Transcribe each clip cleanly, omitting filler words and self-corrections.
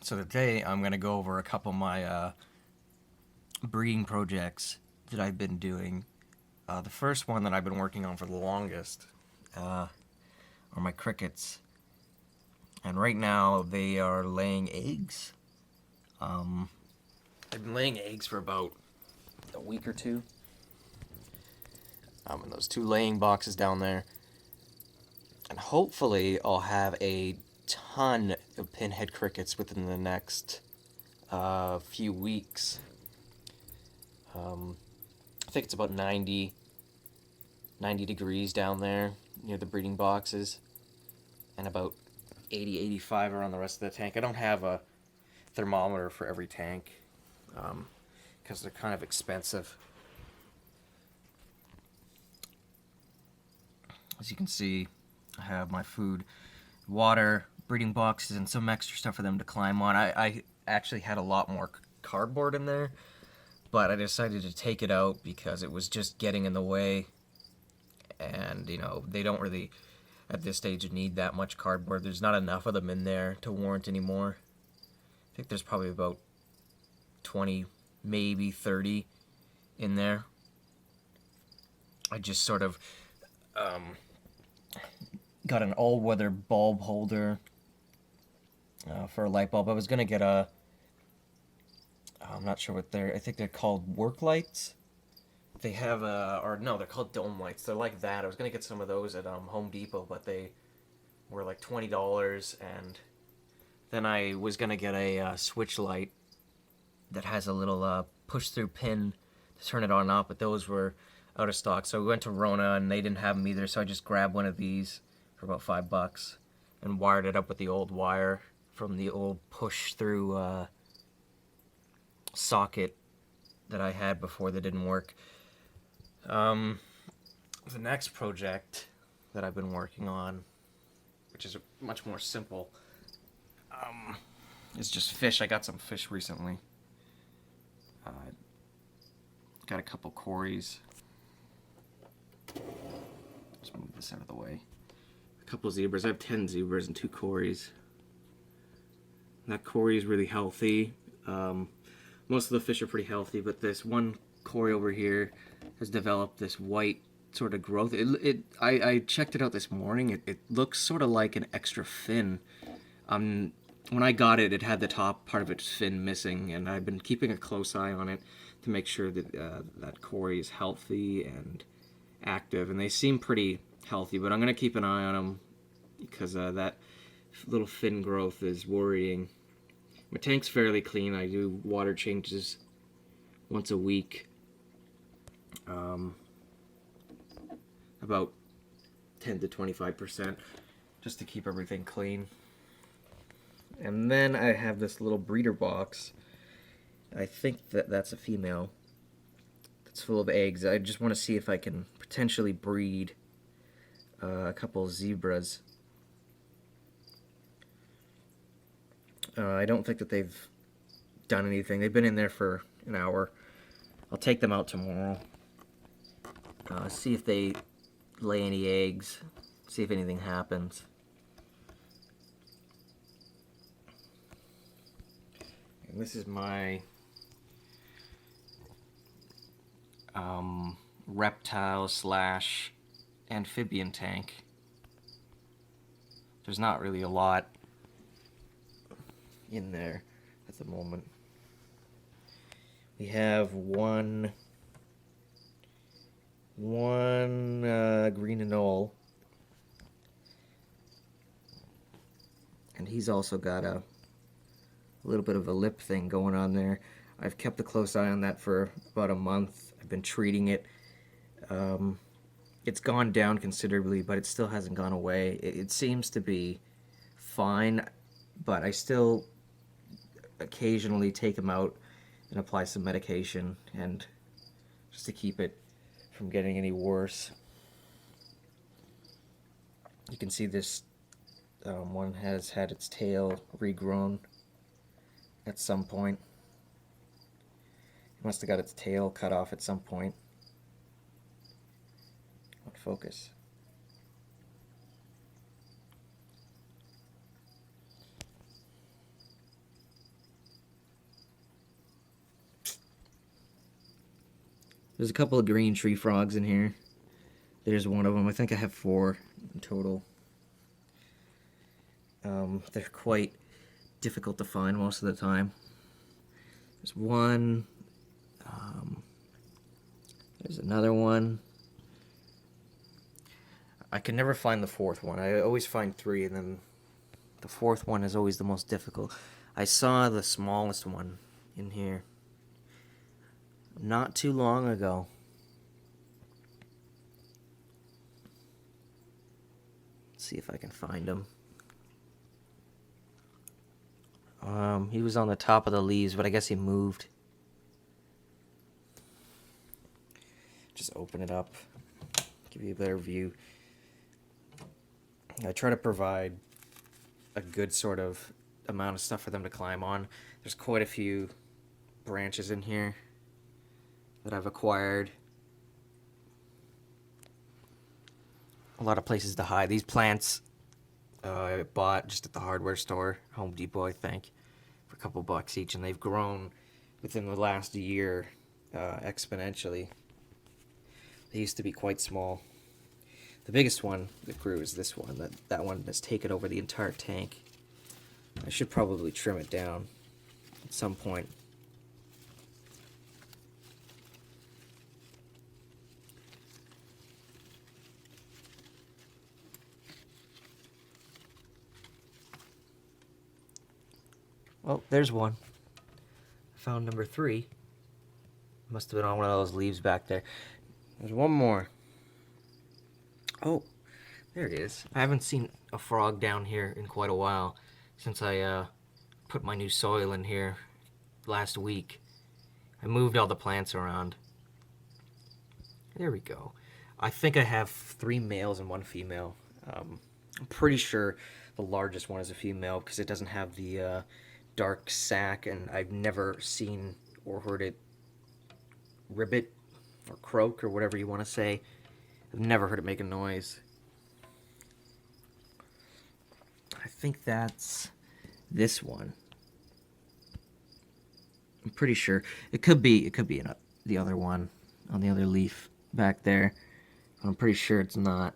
So today I'm going to go over a couple of my breeding projects that I've been doing. The first one that I've been working on for the longest are my crickets. And right now they are laying eggs. They've been laying eggs for about a week or two. In those two laying boxes down there. And hopefully I'll have a ton of pinhead crickets within the next few weeks. I think it's about 90 degrees down there near the breeding boxes, and about 80-85 around the rest of the tank. I don't have a thermometer for every tank because they're kind of expensive. As you can see, I have my food, water, breeding boxes, and some extra stuff for them to climb on. I actually had a lot more cardboard in there, but I decided to take it out because it was just getting in the way. And, you know, they don't really, at this stage, need that much cardboard. There's not enough of them in there to warrant anymore. I think there's probably about 20, maybe 30 in there. I just sort of got an all-weather bulb holder for a light bulb. I was going to get a, I'm not sure what they're, I think they're called work lights. They have or no, they're called dome lights. They're like that. I was going to get some of those at Home Depot, but they were like $20. And then I was going to get a switch light that has a little push-through pin to turn it on and off, but those were out of stock. So we went to Rona, and they didn't have them either, so I just grabbed one of these for about $5 and wired it up with the old wire from the old push-through socket that I had before that didn't work. The next project that I've been working on, which is much more simple, is just fish. I got some fish recently. Got a couple cories. Just move this out of the way. A couple zebras. I have 10 zebras and 2 cories. That cory is really healthy. Most of the fish are pretty healthy, but this one cory over here has developed this white sort of growth. I checked it out this morning. It looks sort of like an extra fin. When I got it, it had the top part of its fin missing, and I've been keeping a close eye on it to make sure that that cory is healthy and active, and they seem pretty healthy, but I'm going to keep an eye on them because that little fin growth is worrying. My tank's fairly clean. I do water changes once a week, about 10 to 25%, just to keep everything clean. And then I have this little breeder box. I think that's a female. It's full of eggs. I just want to see if I can potentially breed a couple of zebras. I don't think that they've done anything. They've been in there for an hour. I'll take them out tomorrow. See if they lay any eggs. See if anything happens. And this is my reptile / amphibian tank. There's not really a lot in there at the moment. We have one green anole, and he's also got a little bit of a lip thing going on there. I've kept a close eye on that for about a month. I've been treating it. It's gone down considerably, but it still hasn't gone away. It seems to be fine, but I still occasionally take him out and apply some medication, and just to keep it from getting any worse. You can see this one has had its tail regrown at some point. It must have got its tail cut off at some point. What focus? There's a couple of green tree frogs in here. There's one of them. I think I have 4 in total. They're quite difficult to find most of the time. There's one. There's another one. I can never find the 4th one. I always find 3, and then the 4th one is always the most difficult. I saw the smallest one in here not too long ago. Let's see if I can find him. He was on the top of the leaves, but I guess he moved. Just open it up, give you a better view. I try to provide a good sort of amount of stuff for them to climb on. There's quite a few branches in here that I've acquired. A lot of places to hide. These plants I bought just at the hardware store, Home Depot, I think, for a couple bucks each, and they've grown within the last year exponentially. They used to be quite small. The biggest one that grew is this one. That one has taken over the entire tank. I should probably trim it down at some point. Well, there's one. I found number 3. Must have been on one of those leaves back there. There's one more. Oh, there it is. I haven't seen a frog down here in quite a while since I put my new soil in here last week. I moved all the plants around. There we go. I think I have 3 males and 1 female. I'm pretty sure the largest one is a female because it doesn't have the dark sac, and I've never seen or heard it ribbit or croak or whatever you want to say. I've never heard it make a noise. I think that's this one. I'm pretty sure it could be the other one on the other leaf back there. I'm pretty sure it's not.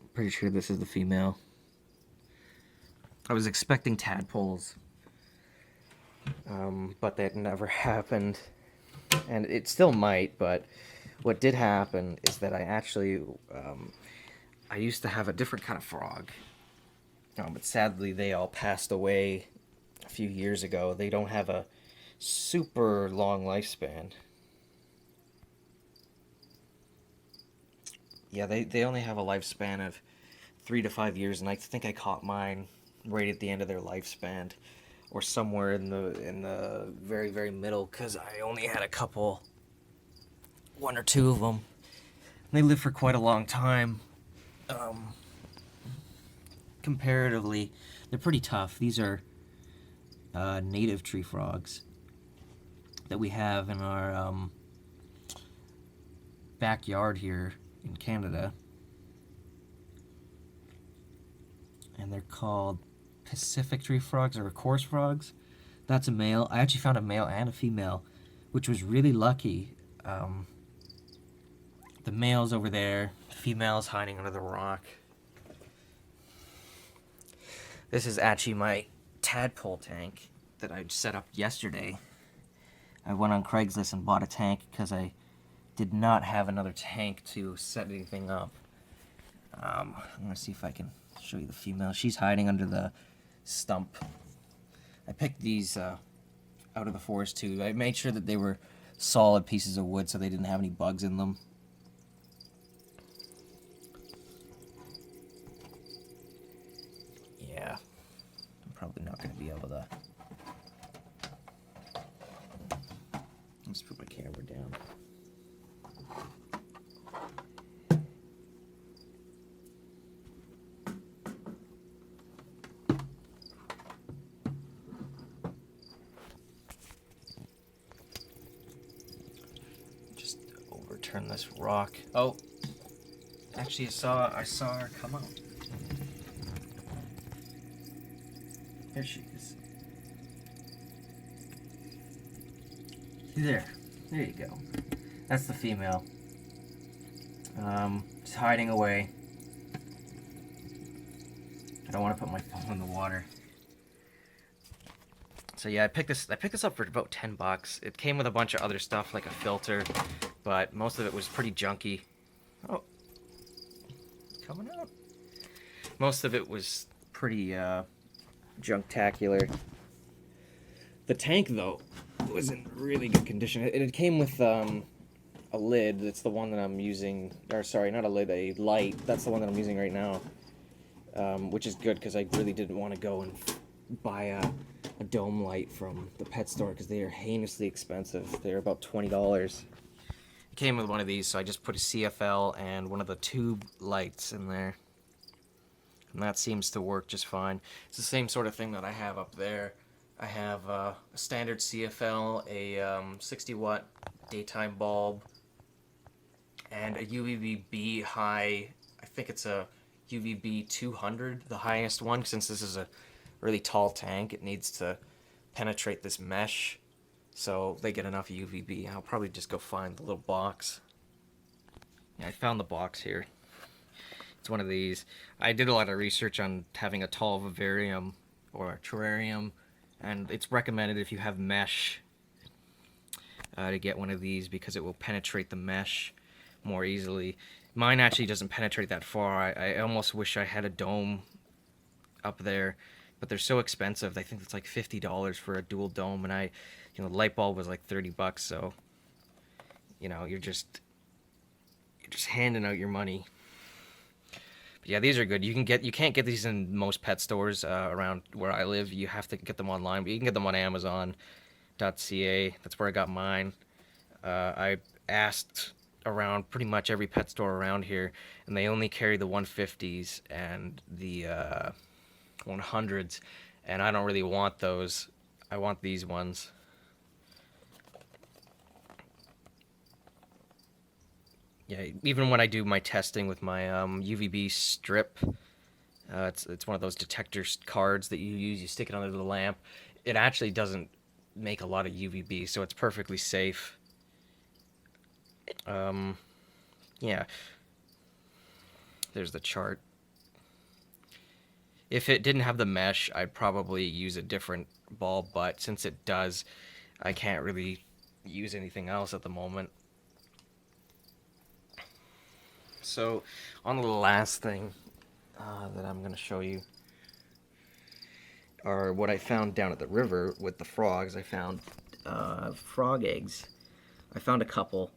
I'm pretty sure this is the female. I was expecting tadpoles, but that never happened, and it still might. But what did happen is that I actually I used to have a different kind of frog, but sadly they all passed away a few years ago. They don't have a super long lifespan. Yeah, they only have a lifespan of 3 to 5 years, and I think I caught mine right at the end of their lifespan, or somewhere in the very, very middle, because I only had a couple, 1 or 2 of them. They live for quite a long time. Comparatively, they're pretty tough. These are native tree frogs that we have in our backyard here in Canada, and they're called Pacific tree frogs or coarse frogs. That's a male. I actually found a male and a female, which was really lucky. The male's over there, the female's hiding under the rock. This is actually my tadpole tank that I set up yesterday. I went on Craigslist and bought a tank because I did not have another tank to set anything up. I'm going to see if I can show you the female. She's hiding under the stump. I picked these out of the forest too. I made sure that they were solid pieces of wood so they didn't have any bugs in them. Yeah, I'm probably not going to be able to. Let's put my camera down. Just overturn this rock. Oh, actually, I saw her come out. There she is. There you go. That's the female. It's hiding away. I don't want to put my phone in the water. So yeah, I picked this up for about $10. It came with a bunch of other stuff like a filter, but most of it was pretty junky. Oh, coming out. Most of it was pretty junktacular. The tank though was in really good condition. It came with a lid. That's the one that I'm using. Or sorry, not a lid, a light. That's the one that I'm using right now. Which is good because I really didn't want to go and buy a dome light from the pet store because they are heinously expensive. They're about $20. It came with one of these, so I just put a CFL and one of the tube lights in there. And that seems to work just fine. It's the same sort of thing that I have up there. I have a standard CFL, a 60 watt daytime bulb, and a UVB high. I think it's a UVB 200, the highest one. Since this is a really tall tank, it needs to penetrate this mesh, so they get enough UVB. I'll probably just go find the little box. Yeah, I found the box here. It's one of these. I did a lot of research on having a tall vivarium or a terrarium, and it's recommended if you have mesh to get one of these because it will penetrate the mesh more easily. Mine actually doesn't penetrate that far. I almost wish I had a dome up there, but they're so expensive. I think it's like $50 for a dual dome, and the light bulb was like $30, so you're just handing out your money. But yeah, these are good. You can't get these in most pet stores around where I live. You have to get them online, but you can get them on Amazon.ca. That's where I got mine. I asked around pretty much every pet store around here, and they only carry the 150s and the 100s, and I don't really want those. I want these ones. Yeah, even when I do my testing with my UVB strip, it's one of those detector cards that you use. You stick it under the lamp. It actually doesn't make a lot of UVB, so it's perfectly safe. Yeah. There's the chart. If it didn't have the mesh, I'd probably use a different bulb, but since it does, I can't really use anything else at the moment. So, on the last thing that I'm going to show you are what I found down at the river with the frogs. I found frog eggs. I found a couple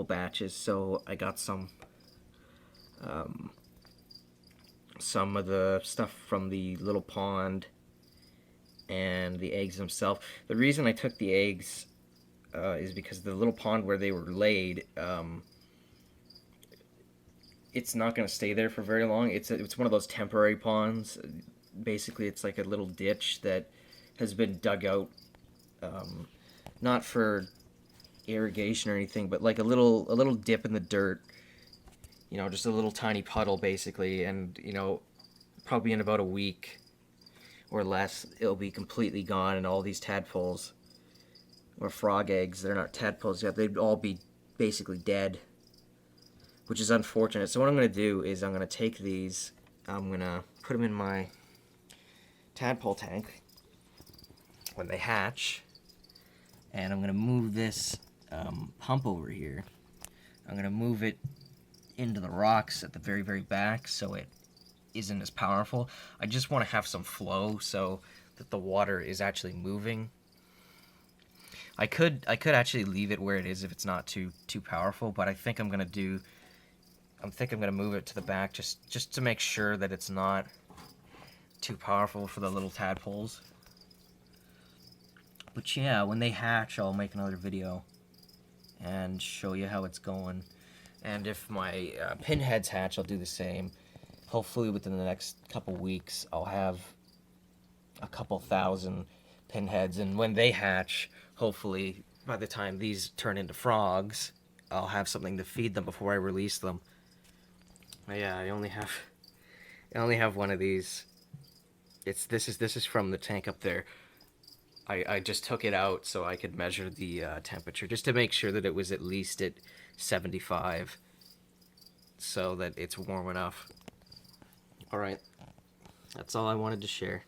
batches, so I got some of the stuff from the little pond and the eggs themselves. The reason I took the eggs is because the little pond where they were laid, it's not going to stay there for very long. It's one of those temporary ponds. Basically, it's like a little ditch that has been dug out, not for irrigation or anything, but like a little dip in the dirt. Just a little tiny puddle, basically, and probably in about a week or less, it'll be completely gone, and all these tadpoles or frog eggs, they're not tadpoles yet, they'd all be basically dead, which is unfortunate. So what I'm going to do is I'm going to take these, I'm going to put them in my tadpole tank when they hatch, and I'm going to move this pump over here. I'm going to move it into the rocks at the very, very back so it isn't as powerful. I just want to have some flow so that the water is actually moving. I could actually leave it where it is if it's not too powerful, but I think I'm gonna move it to the back just to make sure that it's not too powerful for the little tadpoles. But yeah, when they hatch, I'll make another video and show you how it's going. And if my pinheads hatch, I'll do the same. Hopefully within the next couple weeks, I'll have a couple thousand pinheads, and when they hatch, hopefully by the time these turn into frogs, I'll have something to feed them before I release them. But yeah, I only have one of these. This is from the tank up there. I just took it out so I could measure the temperature, just to make sure that it was at least at 75, so that it's warm enough. All right, that's all I wanted to share.